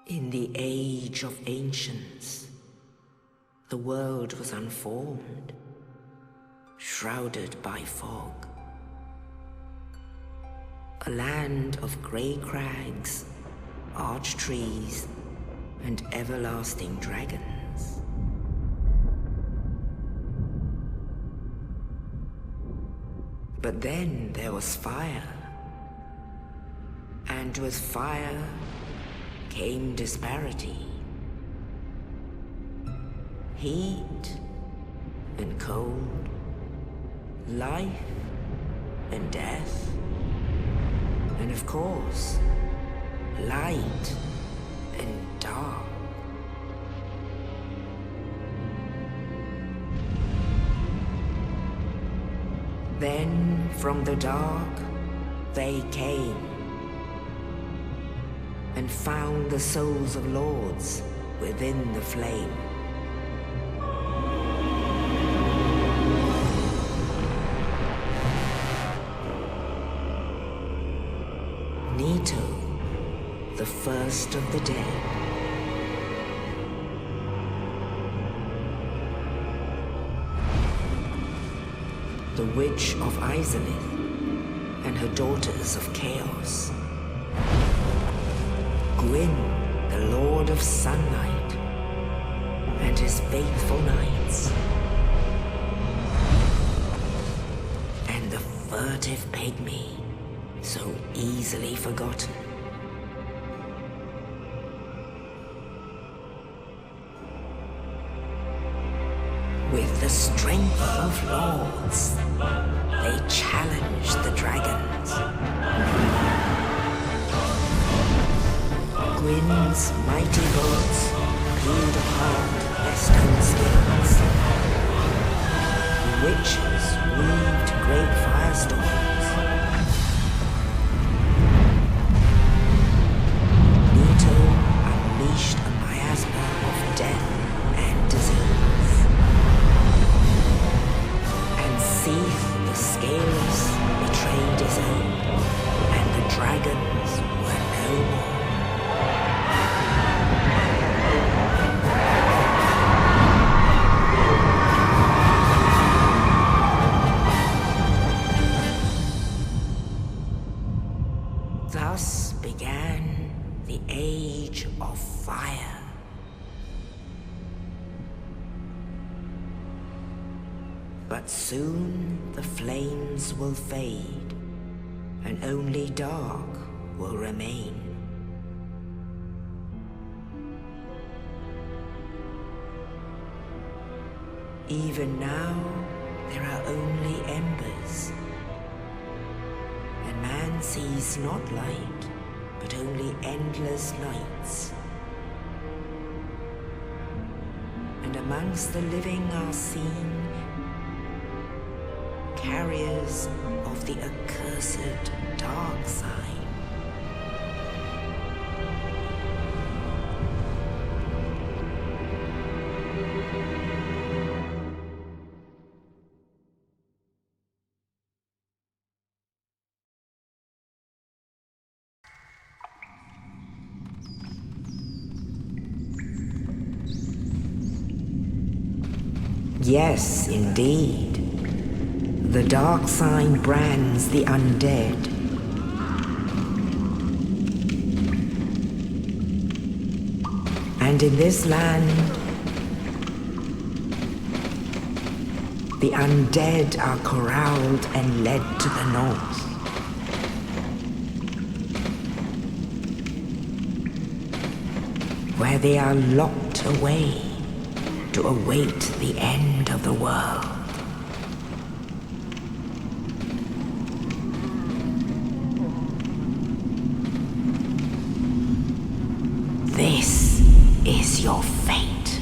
In the age of ancients, the world was unformed, shrouded by fog. A land of grey crags, arched trees, and everlasting dragons. But then there was fire, and with fire came disparity. Heat and cold, life and death, and of course, light and dark. Then from the dark they came and found the souls of lords within the flame. Nito, the first of the dead. The Witch of Izalith and her daughters of Chaos. Gwyn, the Lord of Sunlight, and his faithful knights. And the furtive pygmy, so easily forgotten. With the strength of lords, they challenged the dragons. Gwyn's mighty bullets peeled apart their stone skins. The witches weaved great firestorms. Nito unleashed a miasma of death and disease. And Seath the Scaleless betrayed his own, and the dragons were no more. Thus began the Age of Fire. But soon the flames will fade, and only dark will remain. Even now, there are only embers. And man sees not light, but only endless nights. And amongst the living are seen carriers of the accursed dark side. Yes, indeed. The dark sign brands the undead. And in this land, the undead are corralled and led to the north. Where they are locked away to await the end of the world. This is your fate.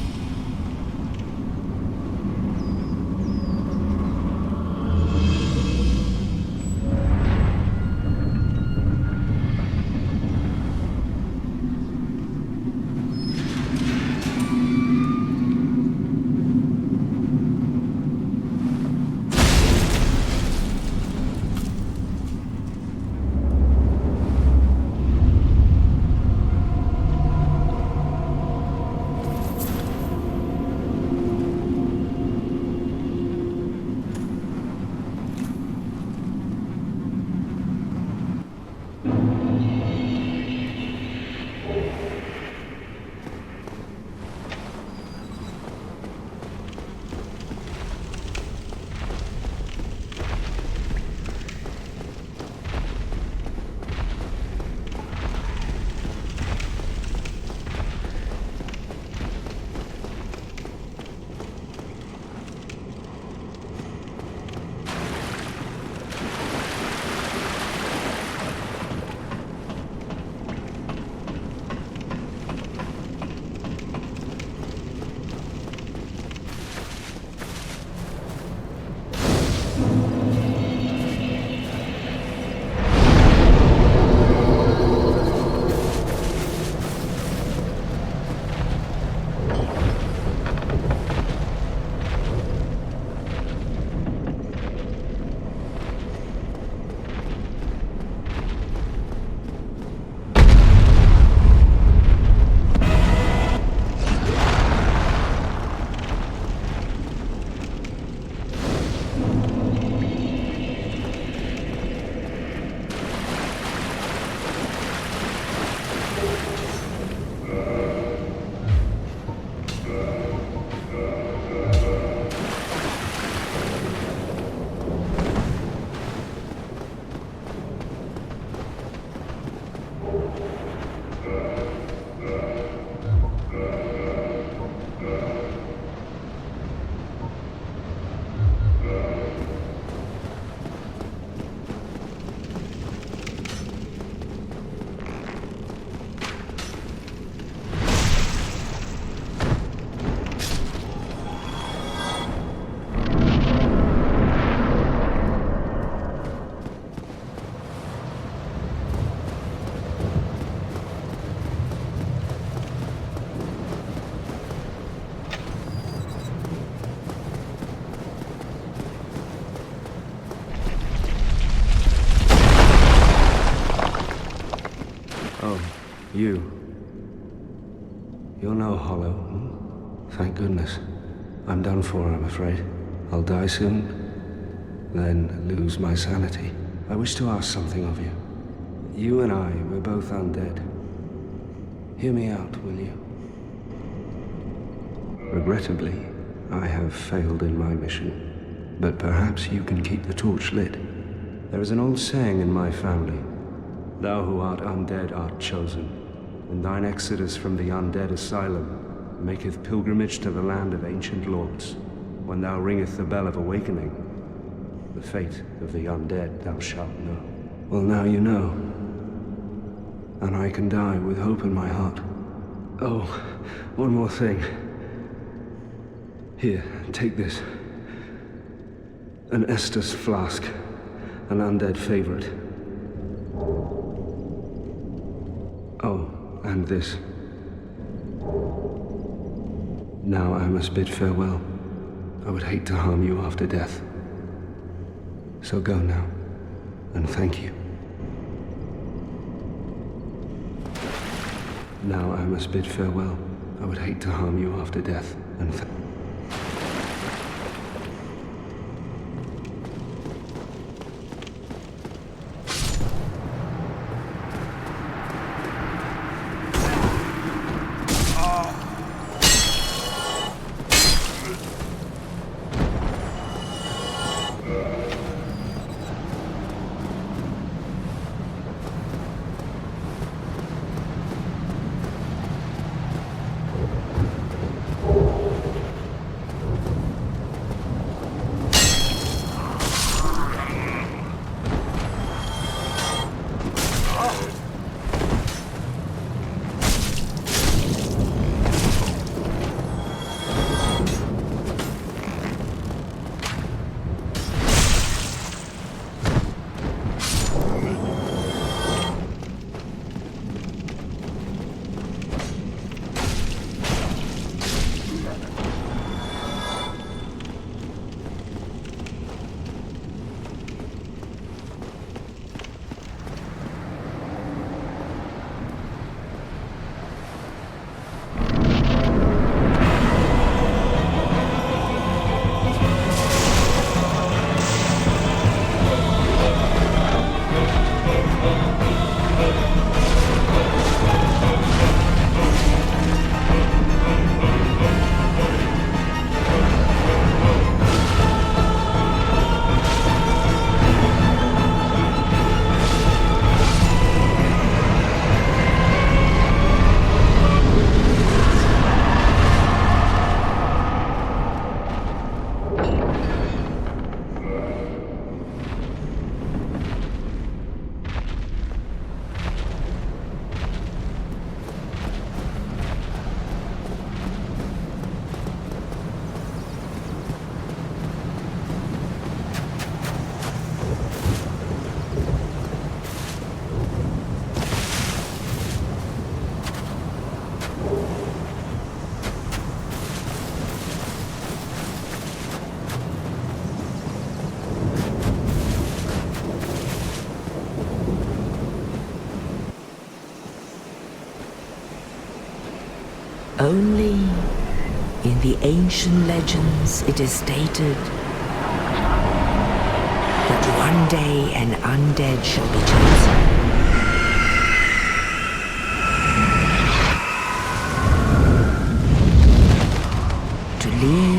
You're no hollow. Thank goodness. I'm done for, I'm afraid. I'll die soon, then lose my sanity. I wish to ask something of you. You and I, we're both undead. Hear me out, will you? Regrettably, I have failed in my mission, but perhaps you can keep the torch lit. There is an old saying in my family, "Thou who art undead art chosen, and thine exodus from the undead asylum maketh pilgrimage to the land of ancient lords. When thou ringeth the bell of awakening, the fate of the undead thou shalt know." Well, now you know, and I can die with hope in my heart. Oh, one more thing. Here, take this. An Estus flask, an undead favorite. Oh, and this. Now I must bid farewell. I would hate to harm you after death. So go now, and thank you. Now I must bid farewell. I would hate to harm you after death, and only in the ancient legends it is stated that one day an undead shall be chosen.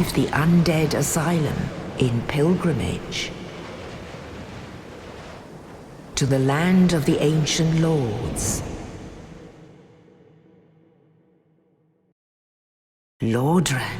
leave the undead asylum in pilgrimage to the land of the ancient lords. Lordran.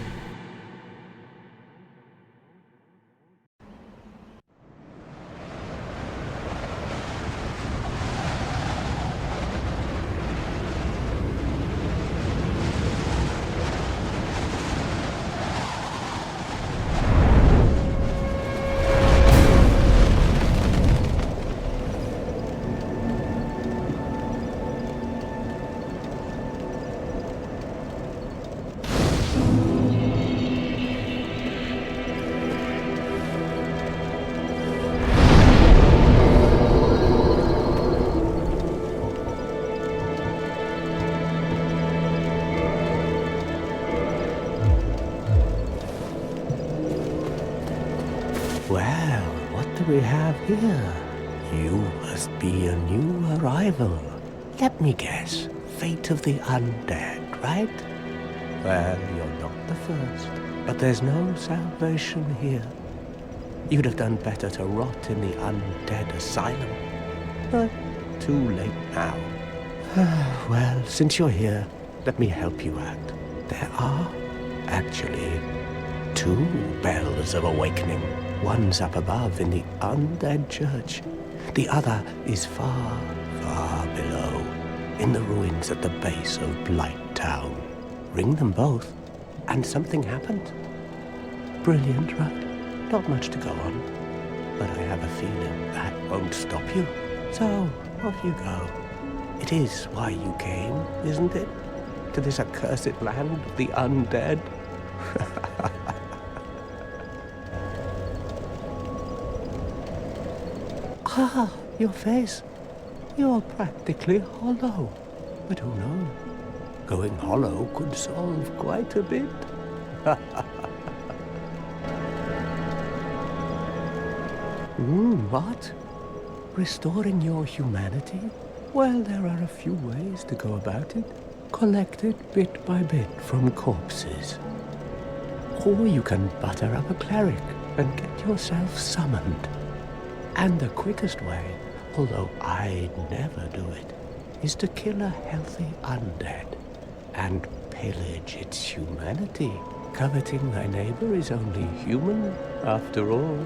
Well, what do we have here? You must be a new arrival. Let me guess. Fate of the undead, right? Well, you're not the first. But there's no salvation here. You'd have done better to rot in the undead asylum. But too late now. Well, since you're here, let me help you out. There are, actually, 2 bells of awakening. One's up above in the undead church. The other is far, far below, in the ruins at the base of Blight Town. Ring them both, and something happens. Brilliant, right? Not much to go on, but I have a feeling that won't stop you. So, off you go. It is why you came, isn't it? To this accursed land of the undead? Ah, your face. You're practically hollow. But who knows? Going hollow could solve quite a bit. What? Restoring your humanity? Well, there are a few ways to go about it. Collect it bit by bit from corpses. Or you can butter up a cleric and get yourself summoned. And the quickest way, although I'd never do it, is to kill a healthy undead and pillage its humanity. Coveting thy neighbor is only human, after all.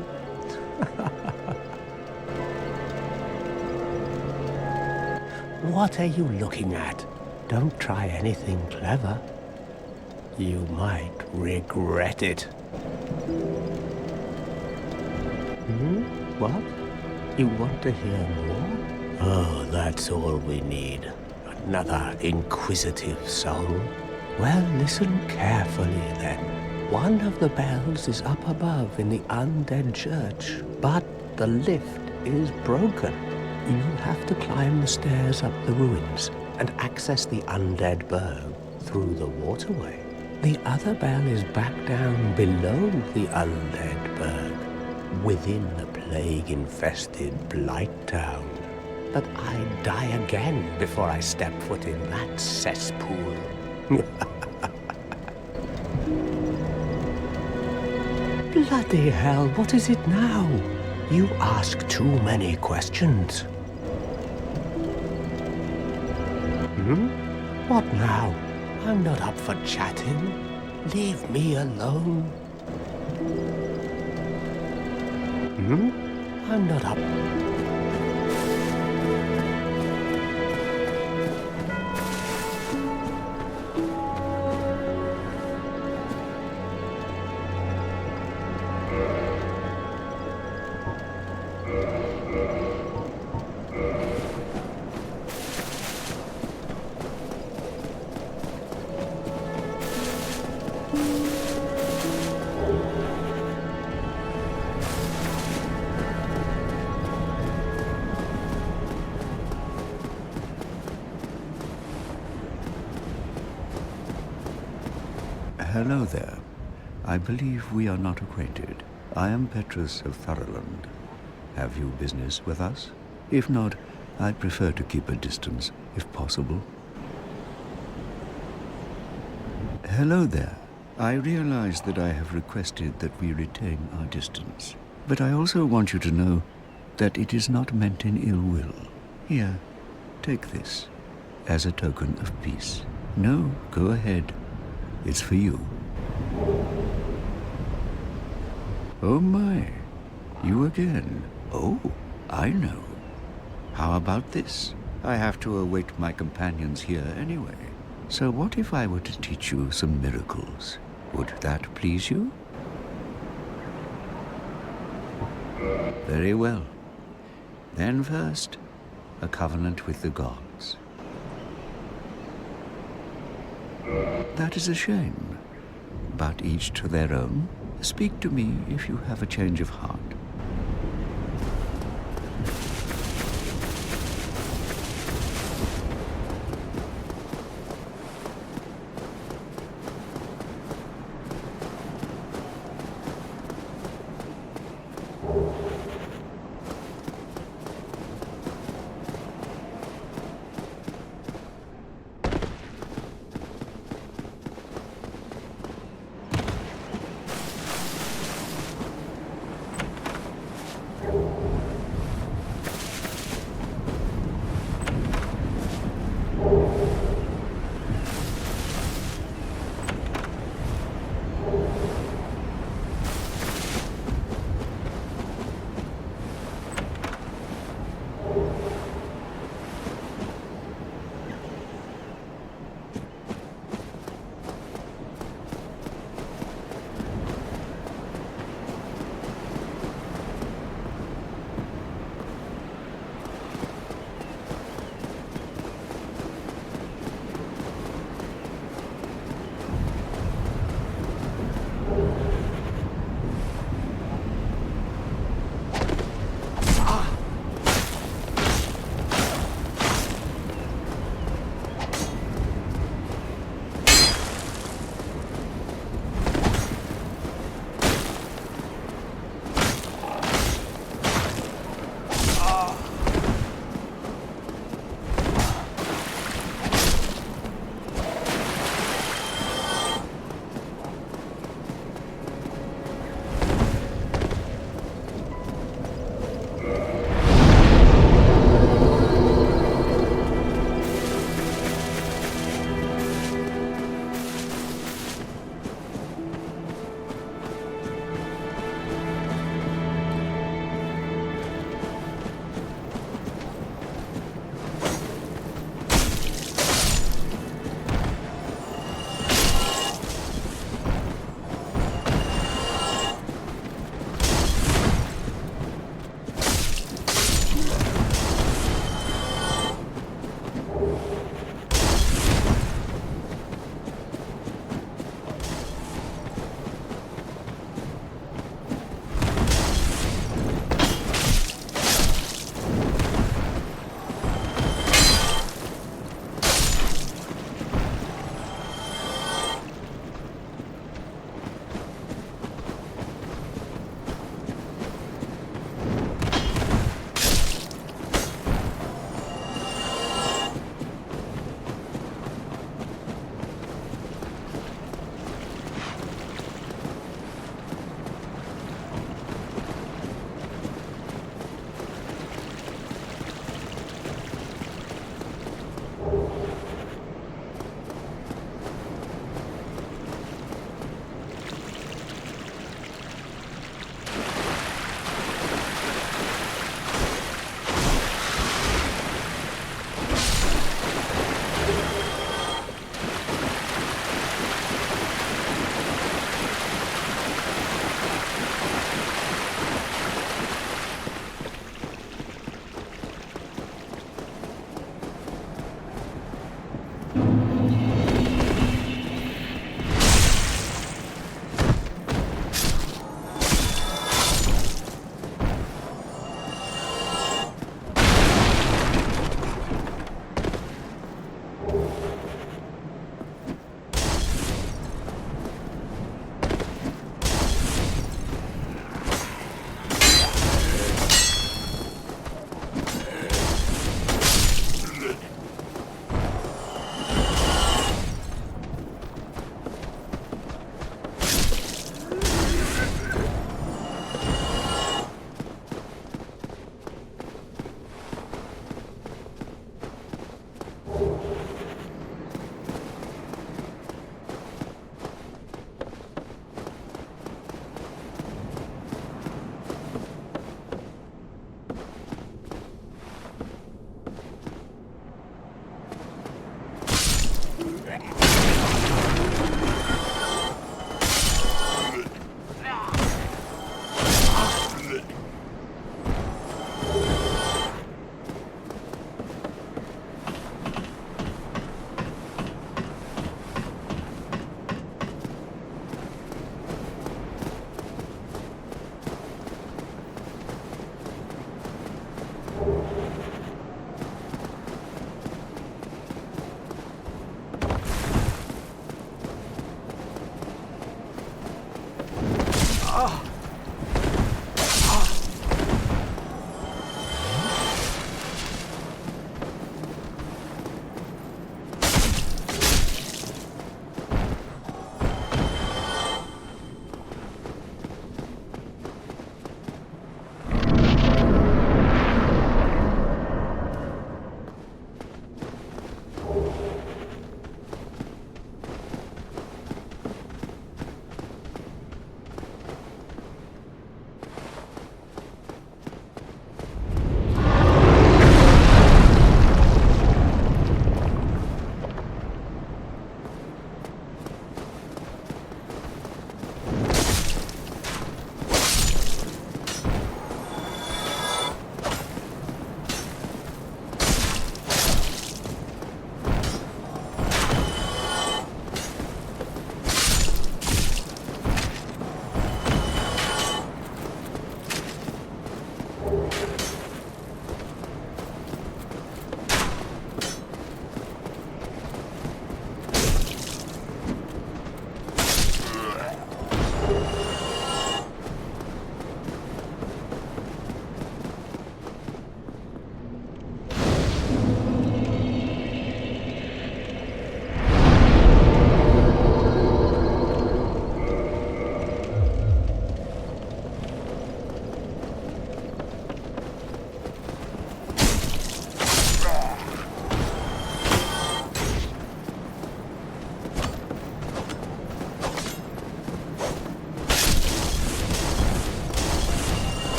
What are you looking at? Don't try anything clever. You might regret it. What? You want to hear more? Oh, that's all we need. Another inquisitive soul. Well, listen carefully then. One of the bells is up above in the undead church, but the lift is broken. You'll have to climb the stairs up the ruins and access the undead burg through the waterway. The other bell is back down below the undead burg, within the plague-infested Blight Town. But I'd die again before I step foot in that cesspool. Bloody hell, what is it now? You ask too many questions. What now? I'm not up for chatting. Leave me alone. I'm not up. Hello there. I believe we are not acquainted. I am Petrus of Thoroland. Have you business with us? If not, I'd prefer to keep a distance, if possible. Hello there. I realize that I have requested that we retain our distance, but I also want you to know that it is not meant in ill will. Here, take this as a token of peace. No, go ahead. It's for you. Oh my, you again. Oh, I know. How about this? I have to await my companions here anyway. So what if I were to teach you some miracles? Would that please you? Very well. Then first, a covenant with the gods. That is a shame, but each to their own. Speak to me if you have a change of heart.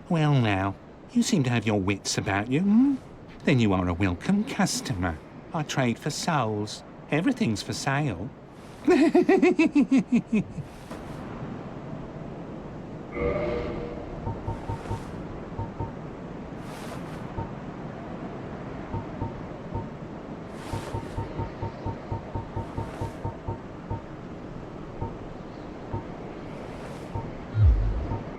Well now, you seem to have your wits about you, hmm? Then you are a welcome customer. I trade for souls. Everything's for sale.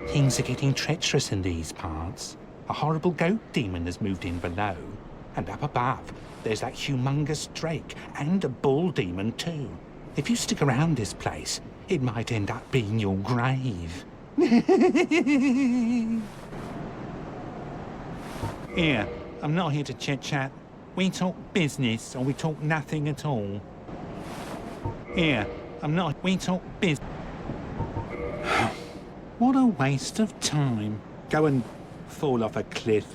Things are getting treacherous in these parts. A horrible goat demon has moved in below. And up above, there's that humongous drake and a bull demon too. If you stick around this place, it might end up being your grave. Here, I'm not here to chit-chat. We talk business or we talk nothing at all. Here, we talk business. What a waste of time. Go and fall off a cliff.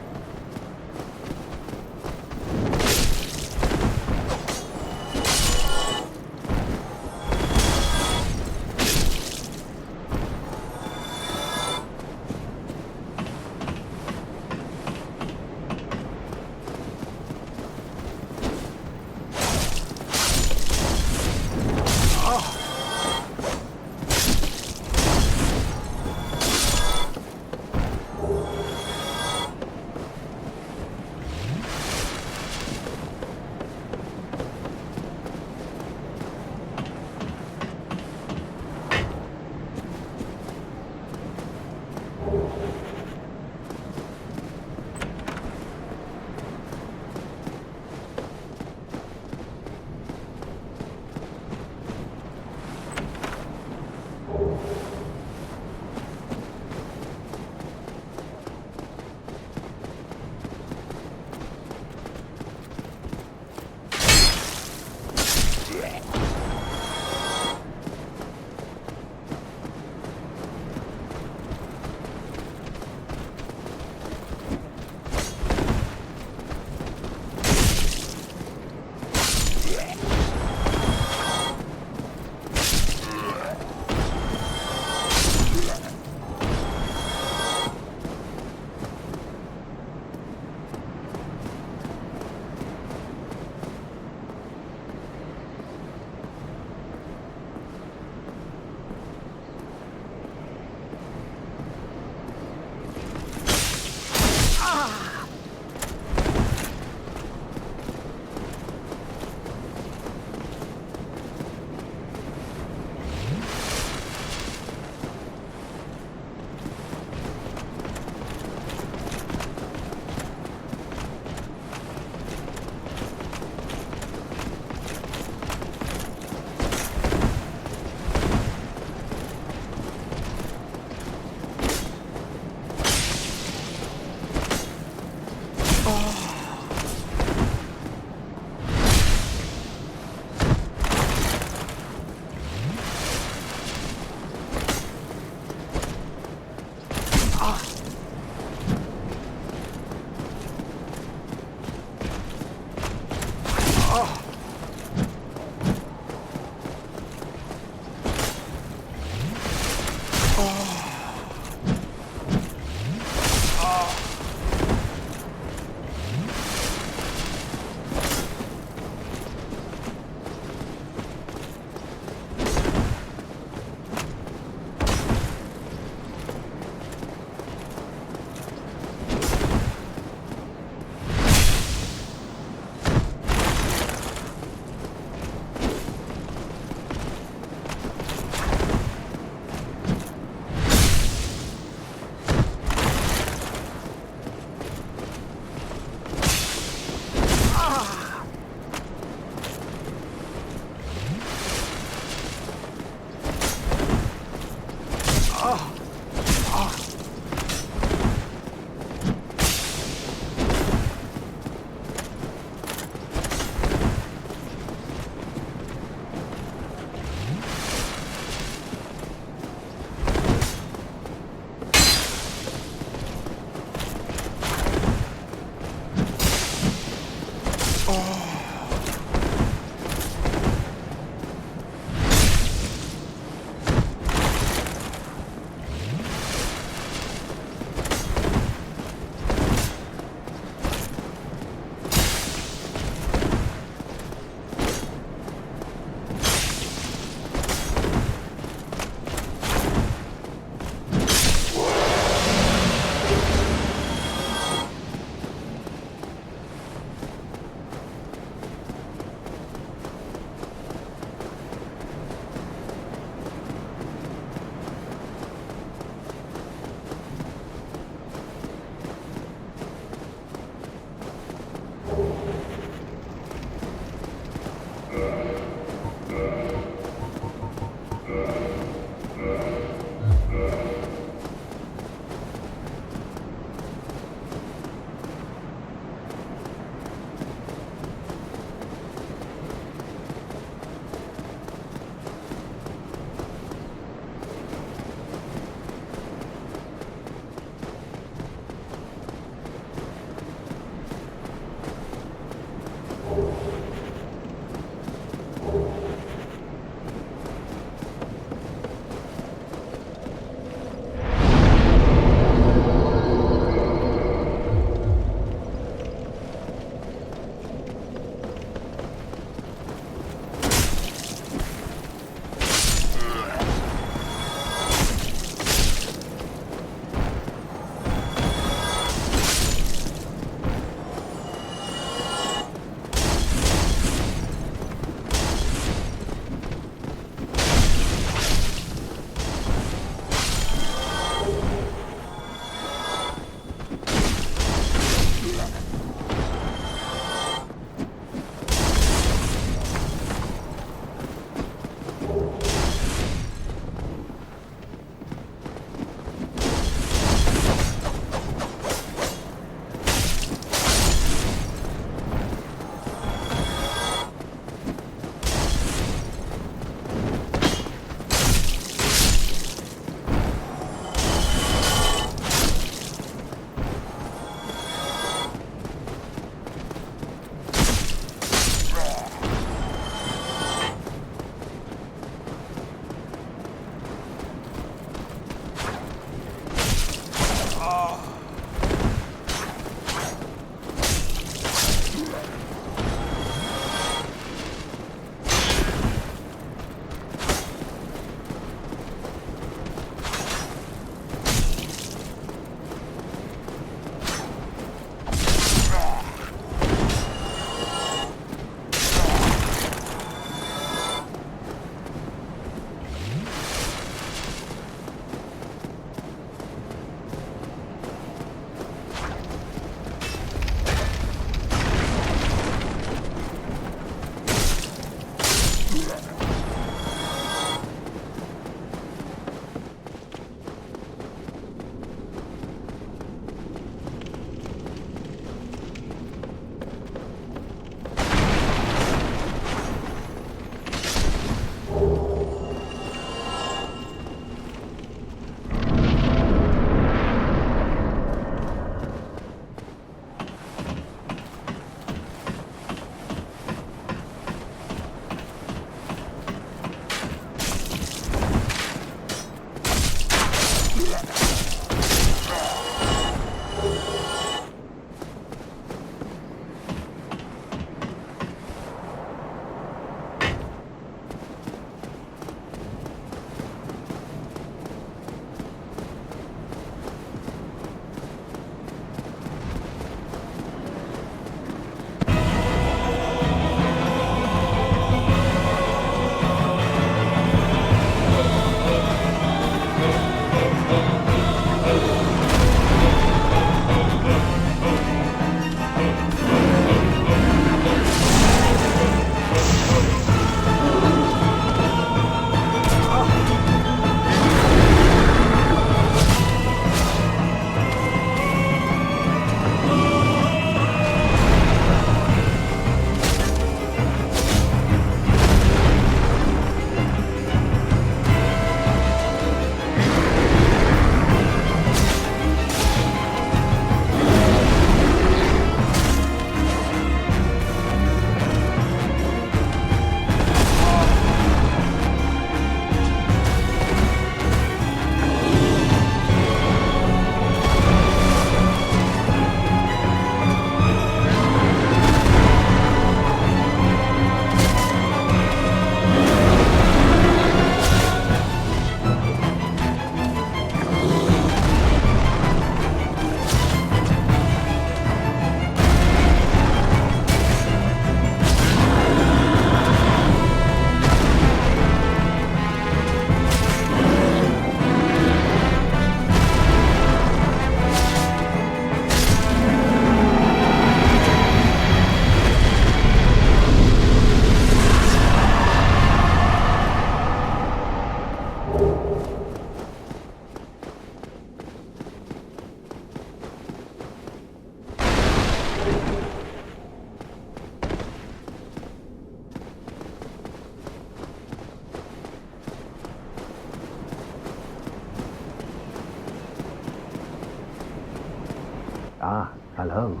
Ah, hello.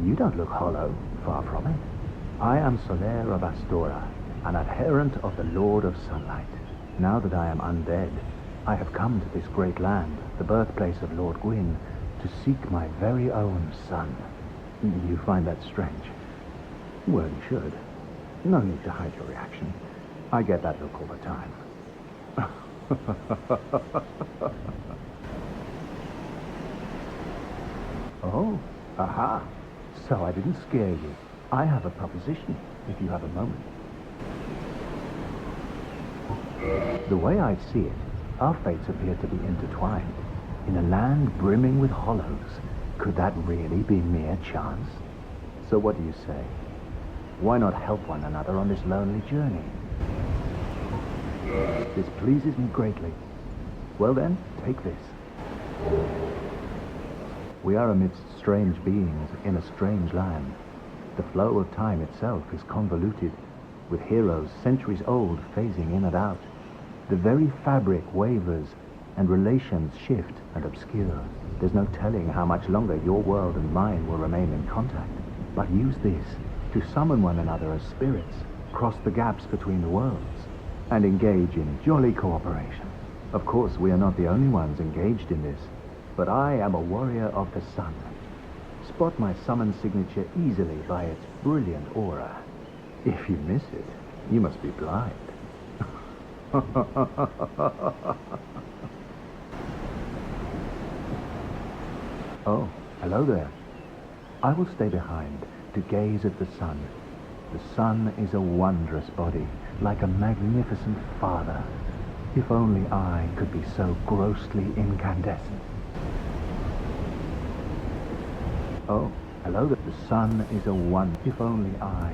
You don't look hollow, far from it. I am Soler of Astora, an adherent of the Lord of Sunlight. Now that I am undead, I have come to this great land, the birthplace of Lord Gwyn, to seek my very own son. You find that strange? Well, you should. No need to hide your reaction. I get that look all the time. Oh, aha. So I didn't scare you. I have a proposition, if you have a moment. The way I see it, our fates appear to be intertwined. In a land brimming with hollows, could that really be mere chance? So what do you say? Why not help one another on this lonely journey? This pleases me greatly. Well then, take this. We are amidst strange beings in a strange land. The flow of time itself is convoluted, with heroes centuries old phasing in and out. The very fabric wavers, and relations shift and obscure. There's no telling how much longer your world and mine will remain in contact. But use this to summon one another as spirits, cross the gaps between the worlds, and engage in jolly cooperation. Of course, we are not the only ones engaged in this, but I am a warrior of the sun. Spot my summon signature easily by its brilliant aura. If you miss it, you must be blind. Oh, hello there. I will stay behind to gaze at the sun. The sun is a wondrous body, like a magnificent father. If only I could be so grossly incandescent. Oh, hello there. The sun is a wonder. If only I...